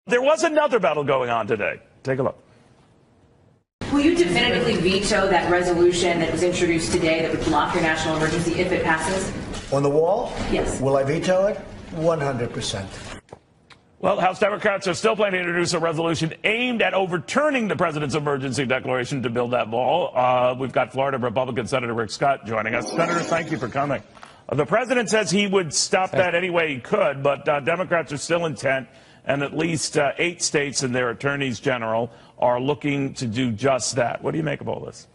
There was another battle going on today. Take a look. Will you definitively veto that resolution that was introduced today that would block your national emergency if it passes? On the wall? Yes. Will I veto it? 100%. Well, House Democrats are still planning to introduce a resolution aimed at overturning the president's emergency declaration to build that wall. We've got Florida Republican Senator Rick Scott joining us. Senator, thank you for coming. The president says he would stop that any way he could, but Democrats are still intent, and at least 8 states and their attorneys general are looking to do just that. What do you make of all this?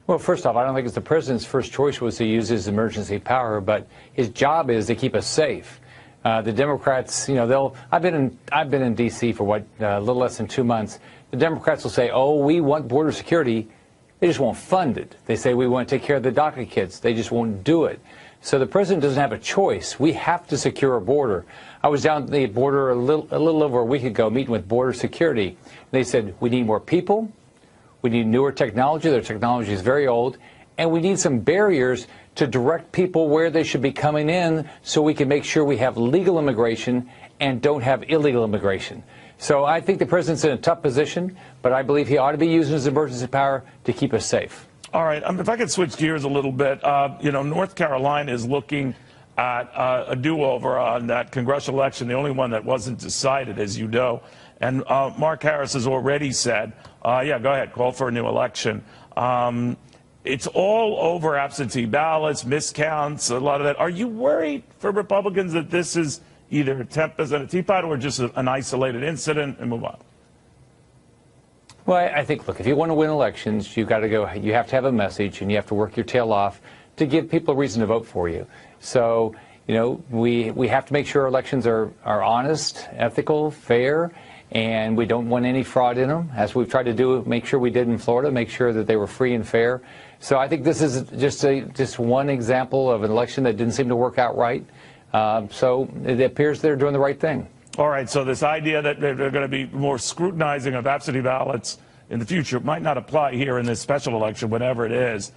Well, first off, I don't think it's the president's first choice was to use his emergency power, but his job is to keep us safe. The Democrats, you know, I've been in D.C. for a little less than 2 months. The Democrats will say, "Oh, we want border security." They just won't fund it. They say we want to take care of the DACA kids. They just won't do it. So the president doesn't have a choice. We have to secure our border. I was down at the border a little over a week ago meeting with border security. They said we need more people. We need newer technology. Their technology is very old. And we need some barriers to direct people where they should be coming in so we can make sure we have legal immigration and don't have illegal immigration. So I think the president's in a tough position, but I believe he ought to be using his emergency power to keep us safe. All right. If I could switch gears a little bit, you know, North Carolina is looking at a do-over on that congressional election, the only one that wasn't decided, as you know. And Mark Harris has already said, yeah, go ahead, call for a new election. It's all over absentee ballots, miscounts, a lot of that. Are you worried for Republicans that this is either a tempest in a teapot or just an isolated incident and move on? Well, I think, look, if you want to win elections, you have to have a message and you have to work your tail off to give people a reason to vote for you. So, you know, we have to make sure our elections are honest, ethical, fair, and we don't want any fraud in them, as we've tried to do, make sure we did in Florida, make sure that they were free and fair. So I think this is just one example of an election that didn't seem to work out right. So it appears they're doing the right thing. All right, so this idea that they're going to be more scrutinizing of absentee ballots in the future might not apply here in this special election, whatever it is.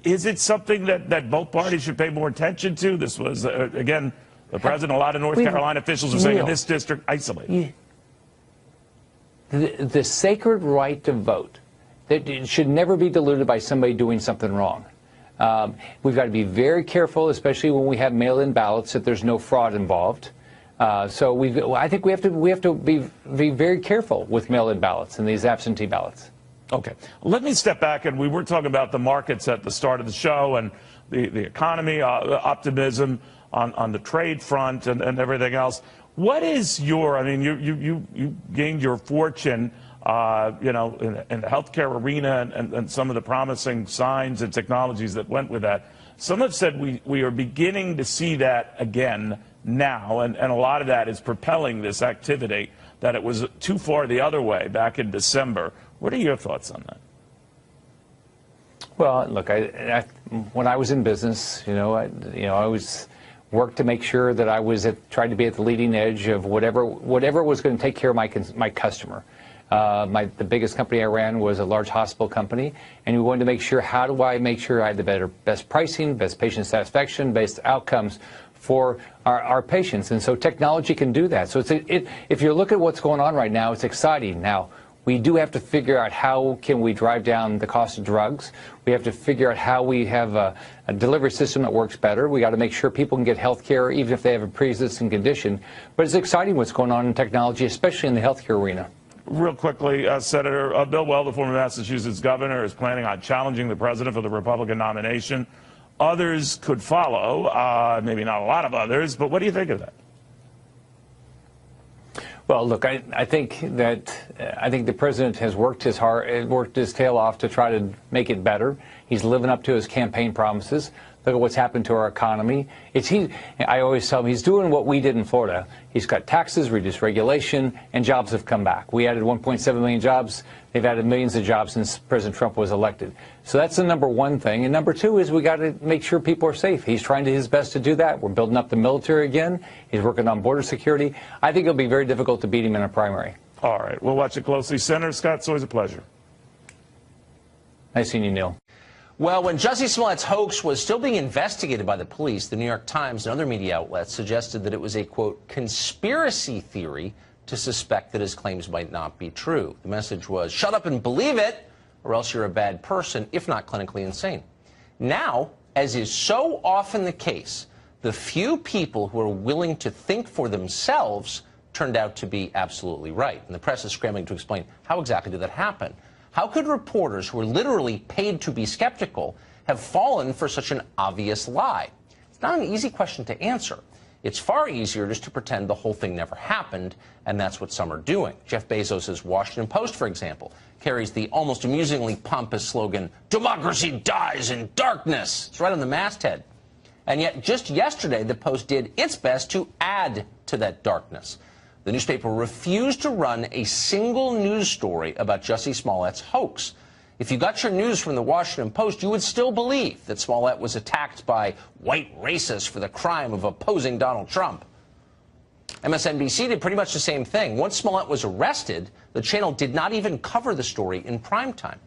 Is it something that both parties should pay more attention to? This was, again, the president, a lot of North Carolina officials are saying in this district, isolated. The sacred right to vote, that it should never be diluted by somebody doing something wrong. We've got to be very careful, especially when we have mail-in ballots, that there's no fraud involved. So I think we have to be very careful with mail-in ballots and these absentee ballots. Okay. Let me step back, and we were talking about the markets at the start of the show and the economy, optimism on the trade front and everything else. What is I mean, you gained your fortune, you know, in the healthcare arena and some of the promising signs and technologies that went with that. Some have said we are beginning to see that again now, and a lot of that is propelling this activity, that it was too far the other way back in December. What are your thoughts on that? Well, look, when I was in business, I worked to make sure that I was tried to be at the leading edge of whatever was going to take care of my customer. The biggest company I ran was a large hospital company, and we wanted to make sure, how do I make sure I had the best pricing, best patient satisfaction, best outcomes for our patients? And so technology can do that. So if you look at what's going on right now, it's exciting. Now, we do have to figure out how can we drive down the cost of drugs. We have to figure out how we have a delivery system that works better. We got to make sure people can get health care even if they have a pre-existing condition. But it's exciting what's going on in technology, especially in the healthcare arena. Real quickly, Senator Bill Weld, the former Massachusetts governor, is planning on challenging the president for the Republican nomination. Others could follow, maybe not a lot of others, but what do you think of that? Well, look, I think the president has worked his tail off to try to make it better. He's living up to his campaign promises. Look at what's happened to our economy. I always tell him he's doing what we did in Florida. He's cut taxes, reduced regulation, and jobs have come back. We added 1.7 million jobs. They've added millions of jobs since President Trump was elected. So that's the number one thing. And number two is we got to make sure people are safe. He's trying his best to do that. We're building up the military again. He's working on border security. I think it'll be very difficult to beat him in a primary. All right. We'll watch it closely. Senator Scott, it's always a pleasure. Nice seeing you, Neil. Well, when Jussie Smollett's hoax was still being investigated by the police, the New York Times and other media outlets suggested that it was a, quote, conspiracy theory to suspect that his claims might not be true. The message was, shut up and believe it, or else you're a bad person, if not clinically insane. Now, as is so often the case, the few people who are willing to think for themselves turned out to be absolutely right. And the press is scrambling to explain how exactly did that happen. How could reporters who are literally paid to be skeptical have fallen for such an obvious lie? It's not an easy question to answer. It's far easier just to pretend the whole thing never happened, and that's what some are doing. Jeff Bezos' Washington Post, for example, carries the almost amusingly pompous slogan, "Democracy dies in darkness." It's right on the masthead. And yet, just yesterday, the Post did its best to add to that darkness. The newspaper refused to run a single news story about Jussie Smollett's hoax. If you got your news from the Washington Post, you would still believe that Smollett was attacked by white racists for the crime of opposing Donald Trump. MSNBC did pretty much the same thing. Once Smollett was arrested, the channel did not even cover the story in primetime.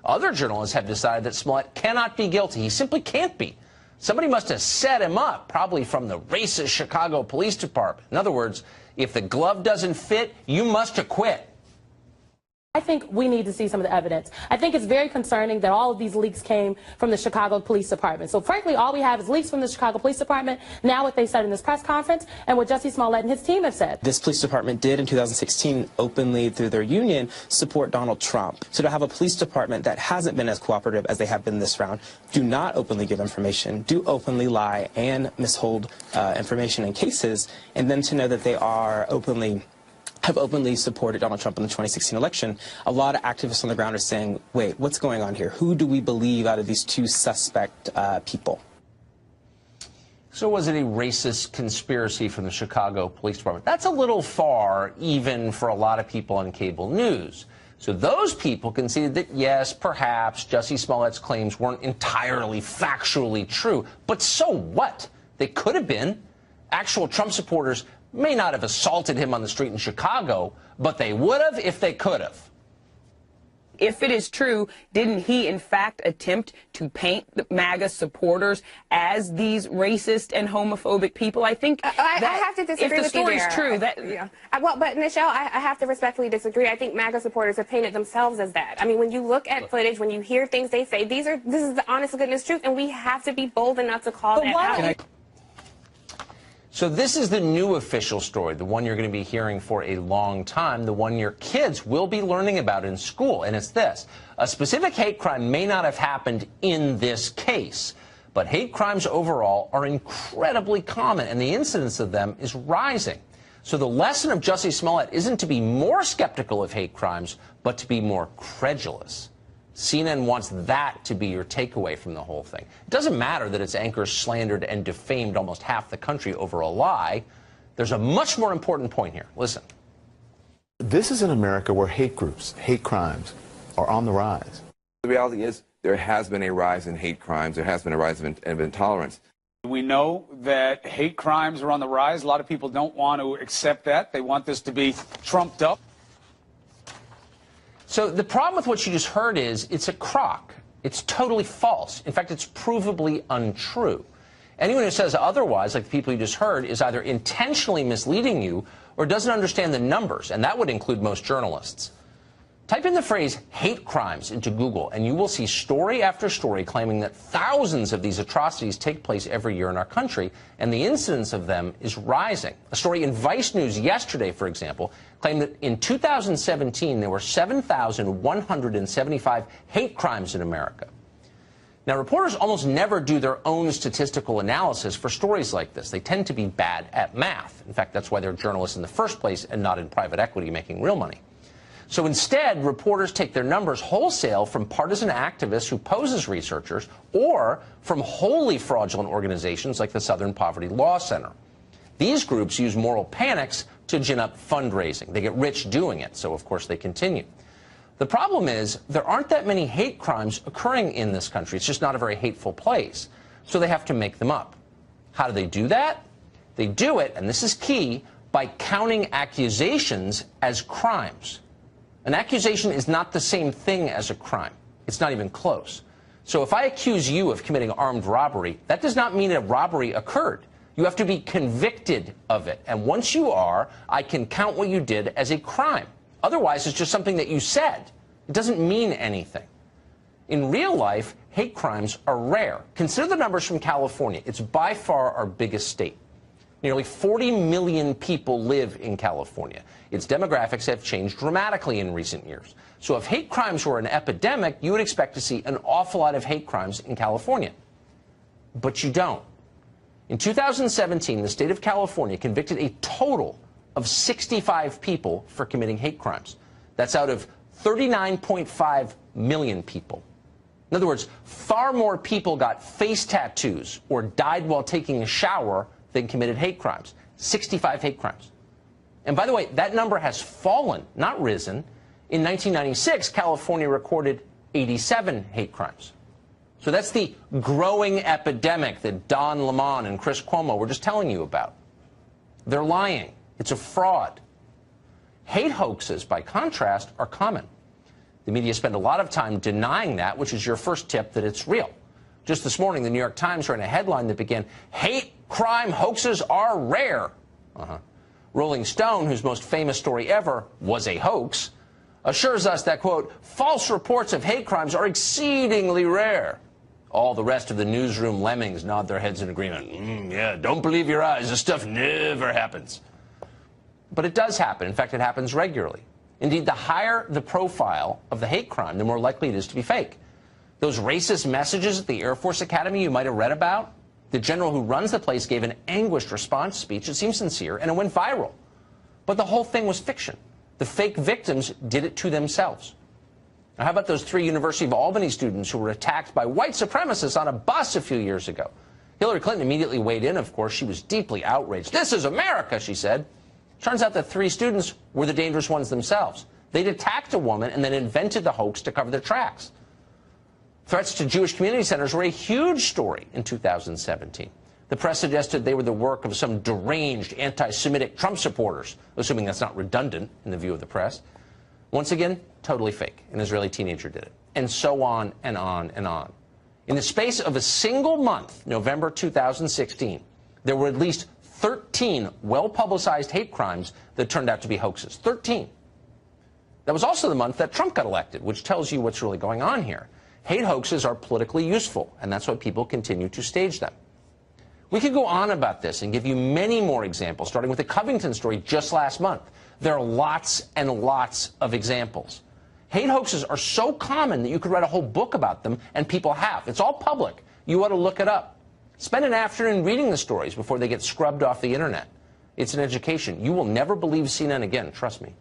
Other journalists have decided that Smollett cannot be guilty. He simply can't be. Somebody must have set him up, probably from the racist Chicago Police Department. In other words, if the glove doesn't fit, you must acquit. I think we need to see some of the evidence. I think it's very concerning that all of these leaks came from the Chicago Police Department. So frankly, all we have is leaks from the Chicago Police Department, now what they said in this press conference, and what Jussie Smollett and his team have said. This police department did in 2016 openly, through their union, support Donald Trump. So to have a police department that hasn't been as cooperative as they have been this round, do not openly give information, do openly lie and mishold information in cases, and then to know that they are have openly supported Donald Trump in the 2016 election, a lot of activists on the ground are saying, wait, what's going on here? Who do we believe out of these two suspect people? So was it a racist conspiracy from the Chicago Police Department? That's a little far, even for a lot of people on cable news. So those people conceded that, yes, perhaps Jussie Smollett's claims weren't entirely factually true. But so what? They could have been. Actual Trump supporters may not have assaulted him on the street in Chicago, but they would have if they could have. If it is true, didn't he in fact attempt to paint the MAGA supporters as these racist and homophobic people? I think I have to disagree with you there. If the story is true, that... Yeah. Well, but Michelle, I have to respectfully disagree. I think MAGA supporters have painted themselves as that. I mean, when you look at footage, when you hear things they say, this is the honest to goodness truth, and we have to be bold enough to call that out. So this is the new official story, the one you're going to be hearing for a long time, the one your kids will be learning about in school. And it's this. A specific hate crime may not have happened in this case, but hate crimes overall are incredibly common, and the incidence of them is rising. So the lesson of Jussie Smollett isn't to be more skeptical of hate crimes, but to be more credulous. CNN wants that to be your takeaway from the whole thing. It doesn't matter that its anchors slandered and defamed almost half the country over a lie. There's a much more important point here. Listen. This is an America where hate groups, hate crimes are on the rise. The reality is there has been a rise in hate crimes. There has been a rise of intolerance. We know that hate crimes are on the rise. A lot of people don't want to accept that. They want this to be trumped up. So the problem with what you just heard is it's a crock. It's totally false. In fact, it's provably untrue. Anyone who says otherwise, like the people you just heard, is either intentionally misleading you or doesn't understand the numbers, and that would include most journalists. Type in the phrase hate crimes into Google, and you will see story after story claiming that thousands of these atrocities take place every year in our country, and the incidence of them is rising. A story in Vice News yesterday, for example, claimed that in 2017 there were 7,175 hate crimes in America. Now, reporters almost never do their own statistical analysis for stories like this. They tend to be bad at math. In fact, that's why they're journalists in the first place and not in private equity making real money. So instead, reporters take their numbers wholesale from partisan activists who pose as researchers or from wholly fraudulent organizations like the Southern Poverty Law Center. These groups use moral panics to gin up fundraising. They get rich doing it, so of course they continue. The problem is there aren't that many hate crimes occurring in this country. It's just not a very hateful place, so they have to make them up. How do they do that? They do it, and this is key, by counting accusations as crimes. An accusation is not the same thing as a crime. It's not even close. So if I accuse you of committing armed robbery, that does not mean a robbery occurred. You have to be convicted of it. And once you are, I can count what you did as a crime. Otherwise, it's just something that you said. It doesn't mean anything. In real life, hate crimes are rare. Consider the numbers from California. It's by far our biggest state. Nearly 40 million people live in California. Its demographics have changed dramatically in recent years. So if hate crimes were an epidemic, you would expect to see an awful lot of hate crimes in California. But you don't. In 2017, the state of California convicted a total of 65 people for committing hate crimes. That's out of 39.5 million people. In other words, far more people got face tattoos or died while taking a shower than committed hate crimes. 65 hate crimes. And by the way, that number has fallen, not risen. In 1996, California recorded 87 hate crimes. So that's the growing epidemic that Don Lemon and Chris Cuomo were just telling you about. They're lying. It's a fraud. Hate hoaxes, by contrast, are common. The media spend a lot of time denying that, which is your first tip that it's real. Just this morning, the New York Times ran a headline that began, "Hate crime hoaxes are rare." Rolling Stone, whose most famous story ever was a hoax, assures us that, quote, "false reports of hate crimes are exceedingly rare." All the rest of the newsroom lemmings nod their heads in agreement. Yeah, don't believe your eyes. This stuff never happens. But it does happen. In fact, it happens regularly. Indeed, the higher the profile of the hate crime, the more likely it is to be fake. Those racist messages at the Air Force Academy you might have read about, the general who runs the place gave an anguished response speech. It seemed sincere, and it went viral. But the whole thing was fiction. The fake victims did it to themselves. Now, how about those 3 University of Albany students who were attacked by white supremacists on a bus a few years ago? Hillary Clinton immediately weighed in, of course. She was deeply outraged. "This is America," she said. Turns out that 3 students were the dangerous ones themselves. They'd attacked a woman and then invented the hoax to cover their tracks. Threats to Jewish community centers were a huge story in 2017. The press suggested they were the work of some deranged anti-Semitic Trump supporters, assuming that's not redundant in the view of the press. Once again, totally fake. An Israeli teenager did it. And so on and on and on. In the space of a single month, November 2016, there were at least 13 well-publicized hate crimes that turned out to be hoaxes. 13. That was also the month that Trump got elected, which tells you what's really going on here. Hate hoaxes are politically useful, and that's why people continue to stage them. We could go on about this and give you many more examples, starting with the Covington story just last month. There are lots and lots of examples. Hate hoaxes are so common that you could write a whole book about them, and people have. It's all public. You ought to look it up. Spend an afternoon reading the stories before they get scrubbed off the internet. It's an education. You will never believe CNN again, trust me.